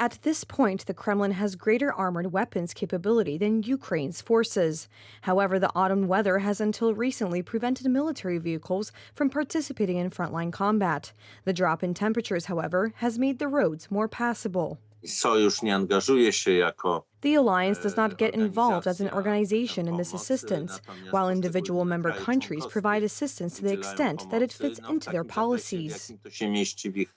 At this point, the Kremlin has greater armored weapons capability than Ukraine's forces. However, the autumn weather has until recently prevented military vehicles from participating in frontline combat. The drop in temperatures, however, has made the roads more passable. Sojusz nie angażuje się jako The alliance does not get involved as an organization in this assistance, while individual member countries provide assistance to the extent that it fits into their policies. to się mieści w ich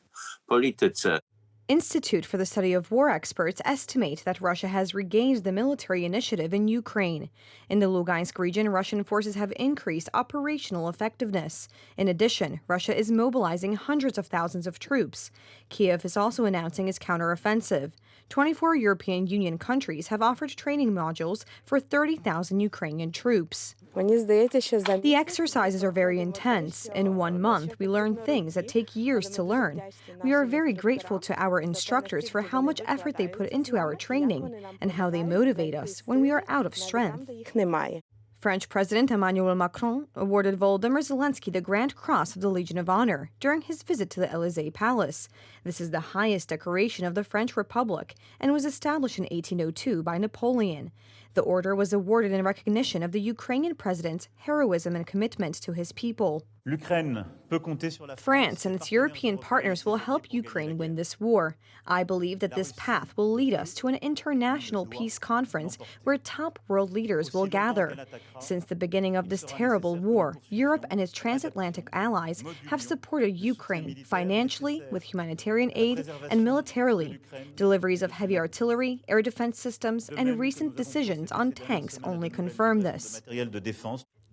polityce. Institute for the Study of War experts estimate that Russia has regained the military initiative in Ukraine. In the Lugansk region, Russian forces have increased operational effectiveness. In addition, Russia is mobilizing hundreds of thousands of troops. Kiev is also announcing its counteroffensive. 24 European Union countries have offered training modules for 30,000 Ukrainian troops. The exercises are very intense. In 1 month, we learn things that take years to learn. We are very grateful to our instructors for how much effort they put into our training and how they motivate us when we are out of strength. French President Emmanuel Macron awarded Volodymyr Zelensky the Grand Cross of the Legion of Honor during his visit to the Élysée Palace. This is the highest decoration of the French Republic and was established in 1802 by Napoleon. The order was awarded in recognition of the Ukrainian president's heroism and commitment to his people. France and its European partners will help Ukraine win this war. I believe that this path will lead us to an international peace conference where top world leaders will gather. Since the beginning of this terrible war, Europe and its transatlantic allies have supported Ukraine financially, with humanitarian aid, and militarily. Deliveries of heavy artillery, air defense systems, and recent decisions on tanks only confirm this.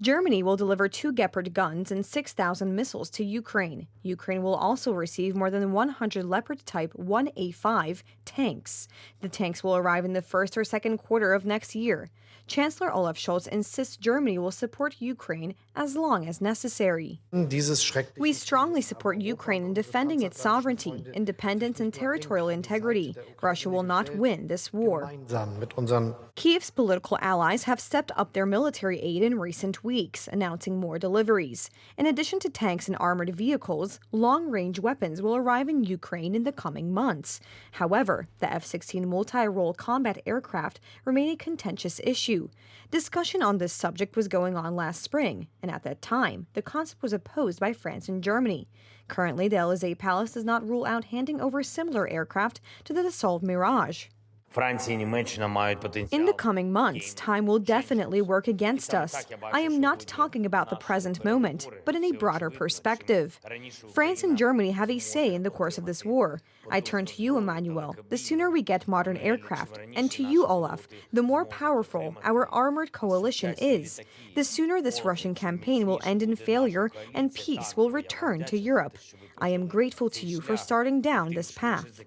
Germany will deliver 2 Gepard guns and 6,000 missiles to Ukraine. Ukraine will also receive more than 100 Leopard Type 1A5 tanks. The tanks will arrive in the first or second quarter of next year. Chancellor Olaf Scholz insists Germany will support Ukraine as long as necessary. We strongly support Ukraine in defending its sovereignty, independence, and territorial integrity. Russia will not win this war. Kiev's political allies have stepped up their military aid in recent weeks, announcing more deliveries. In addition to tanks and armored vehicles, long-range weapons will arrive in Ukraine in the coming months. However, the F-16 multi-role combat aircraft remain a contentious issue. Discussion on this subject was going on last spring, and at that time, the concept was opposed by France and Germany. Currently, the Élysée Palace does not rule out handing over similar aircraft to the Dassault Mirage. In the coming months, time will definitely work against us. I am not talking about the present moment, but in a broader perspective. France and Germany have a say in the course of this war. I turn to you, Emmanuel. The sooner we get modern aircraft, and to you, Olaf, the more powerful our armored coalition is. The sooner this Russian campaign will end in failure and peace will return to Europe. I am grateful to you for starting down this path.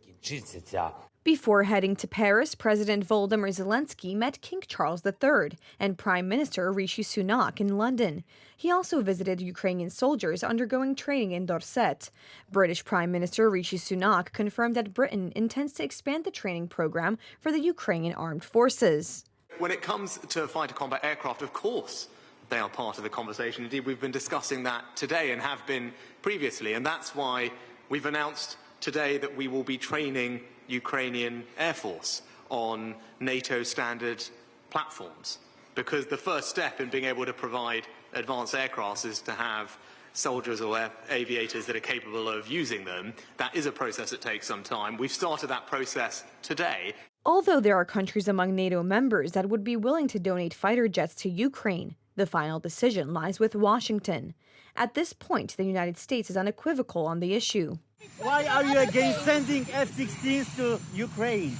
Before heading to Paris, President Volodymyr Zelensky met King Charles III and Prime Minister Rishi Sunak in London. He also visited Ukrainian soldiers undergoing training in Dorset. British Prime Minister Rishi Sunak confirmed that Britain intends to expand the training program for the Ukrainian armed forces. When it comes to fighter combat aircraft, of course, they are part of the conversation. Indeed, we've been discussing that today and have been previously, and that's why we've announced today that we will be training Ukrainian Air Force on NATO standard platforms, because the first step in being able to provide advanced aircraft is to have soldiers or aviators that are capable of using them. That is a process that takes some time. We've started that process today. Although there are countries among NATO members that would be willing to donate fighter jets to Ukraine, the final decision lies with Washington. At this point, the United States is unequivocal on the issue. Why are you against sending F-16s to Ukraine?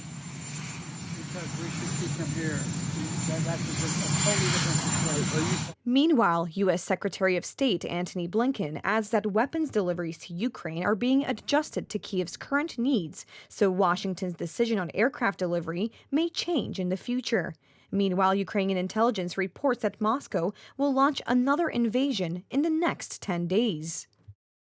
Because we should keep them here. That's a totally different situation. Meanwhile, U.S. Secretary of State Antony Blinken adds that weapons deliveries to Ukraine are being adjusted to Kiev's current needs, so Washington's decision on aircraft delivery may change in the future. Meanwhile, Ukrainian intelligence reports that Moscow will launch another invasion in the next 10 days.